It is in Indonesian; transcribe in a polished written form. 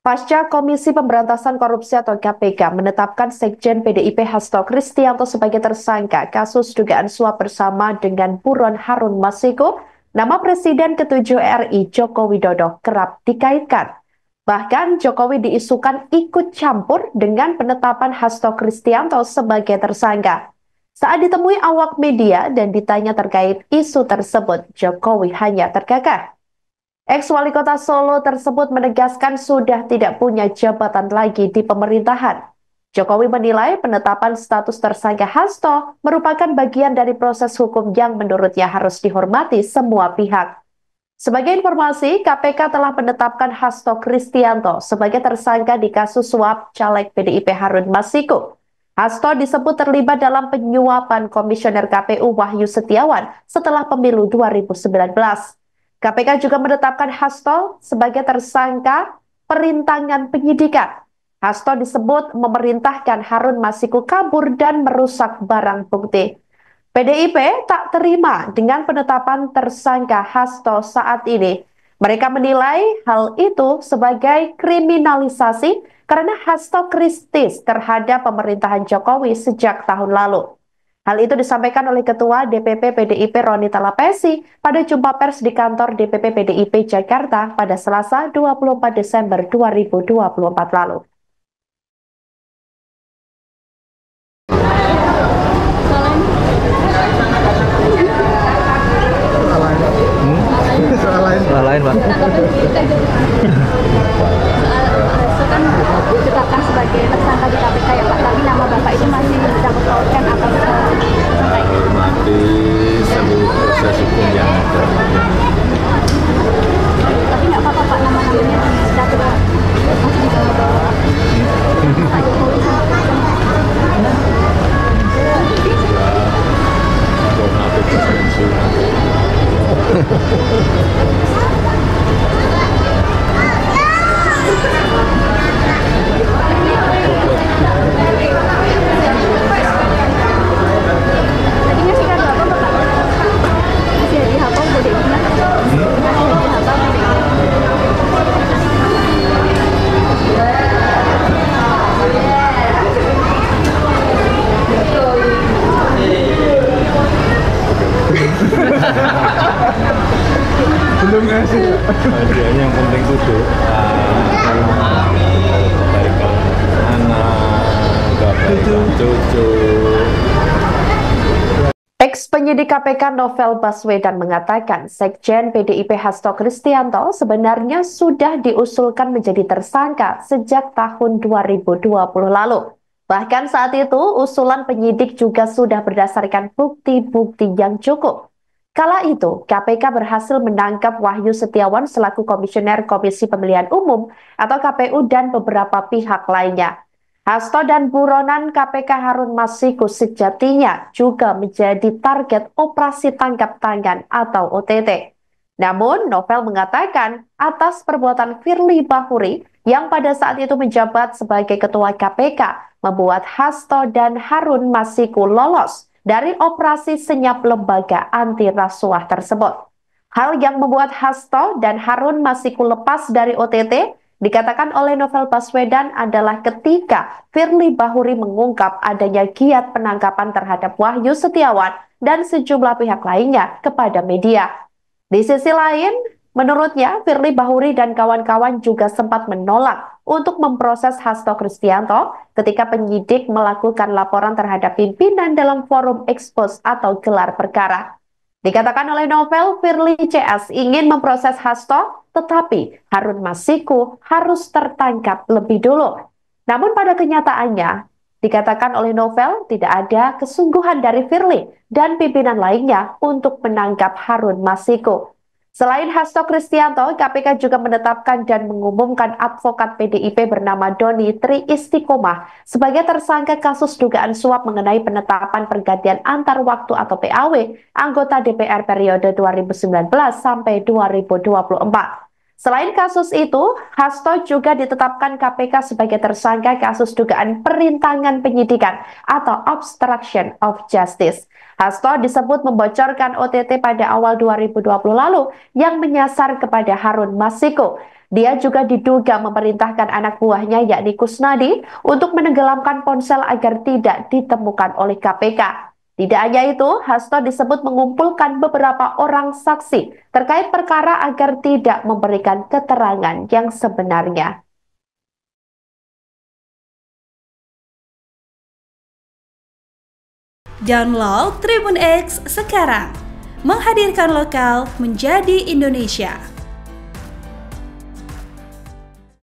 Pasca Komisi Pemberantasan Korupsi atau KPK menetapkan Sekjen PDIP Hasto Kristianto sebagai tersangka kasus dugaan suap bersama dengan buron Harun Masiku, nama Presiden ke-7 RI Joko Widodo kerap dikaitkan. Bahkan Jokowi diisukan ikut campur dengan penetapan Hasto Kristianto sebagai tersangka. Saat ditemui awak media dan ditanya terkait isu tersebut, Jokowi hanya terkekeh. Ex-wali kota Solo tersebut menegaskan sudah tidak punya jabatan lagi di pemerintahan. Jokowi menilai penetapan status tersangka Hasto merupakan bagian dari proses hukum yang menurutnya harus dihormati semua pihak. Sebagai informasi, KPK telah menetapkan Hasto Kristianto sebagai tersangka di kasus suap caleg PDIP Harun Masiku. Hasto disebut terlibat dalam penyuapan Komisioner KPU Wahyu Setiawan setelah pemilu 2019. KPK juga menetapkan Hasto sebagai tersangka perintangan penyidikan. Hasto disebut memerintahkan Harun Masiku kabur dan merusak barang bukti. PDIP tak terima dengan penetapan tersangka Hasto saat ini. Mereka menilai hal itu sebagai kriminalisasi karena Hasto kritis terhadap pemerintahan Jokowi sejak tahun lalu. Hal itu disampaikan oleh Ketua DPP PDIP Roni Talapesi pada jumpa pers di kantor DPP PDIP Jakarta pada Selasa 24 Desember 2024 lalu. Soal lain, Pak. Kan ditetapkan sebagai tersangka di KPK ya Pak, tapi nama Bapak itu masih disangkut pautkan apa Hormati seluruh proses hukum yang ada. tapi nggak apa-apa Pak, nama-namanya dicatat masih bisa membawa Pak Jokowi Hormati proses tadinya sih kan Bapak masih di hafal boleh gimana? Masih di hafal belum ngasih. Bagiannya yang penting itu doa, kebaikan anak, kebaikan cucu. Ex-penyidik KPK Novel Baswedan mengatakan Sekjen PDIP Hasto Kristianto sebenarnya sudah diusulkan menjadi tersangka sejak tahun 2020 lalu. Bahkan saat itu usulan penyidik juga sudah berdasarkan bukti-bukti yang cukup. Kala itu, KPK berhasil menangkap Wahyu Setiawan selaku Komisioner Komisi Pemilihan Umum atau KPU dan beberapa pihak lainnya. Hasto dan buronan KPK Harun Masiku sejatinya juga menjadi target operasi tangkap tangan atau OTT. Namun, Novel mengatakan atas perbuatan Firly Bahuri yang pada saat itu menjabat sebagai Ketua KPK membuat Hasto dan Harun Masiku lolos dari operasi senyap lembaga anti rasuah tersebut. Hal yang membuat Hasto dan Harun Masiku lepas dari OTT dikatakan oleh Novel Baswedan adalah ketika Firly Bahuri mengungkap adanya giat penangkapan terhadap Wahyu Setiawan dan sejumlah pihak lainnya kepada media. Di sisi lain, menurutnya Firly Bahuri dan kawan-kawan juga sempat menolak untuk memproses Hasto Kristianto ketika penyidik melakukan laporan terhadap pimpinan dalam forum ekspos atau gelar perkara. Dikatakan oleh Novel, Firly CS ingin memproses Hasto, tetapi Harun Masiku harus tertangkap lebih dulu. Namun pada kenyataannya, dikatakan oleh Novel tidak ada kesungguhan dari Firly dan pimpinan lainnya untuk menangkap Harun Masiku. Selain Hasto Kristianto, KPK juga menetapkan dan mengumumkan advokat PDIP bernama Doni Tri Istiqomah sebagai tersangka kasus dugaan suap mengenai penetapan pergantian antar waktu atau PAW anggota DPR periode 2019 sampai 2024. Selain kasus itu, Hasto juga ditetapkan KPK sebagai tersangka kasus dugaan perintangan penyidikan atau obstruction of justice. Hasto disebut membocorkan OTT pada awal 2020 lalu yang menyasar kepada Harun Masiku. Dia juga diduga memerintahkan anak buahnya yakni Kusnadi untuk menenggelamkan ponsel agar tidak ditemukan oleh KPK. Tidak hanya itu, Hasto disebut mengumpulkan beberapa orang saksi terkait perkara agar tidak memberikan keterangan yang sebenarnya. Download Tribun X sekarang, menghadirkan lokal menjadi Indonesia.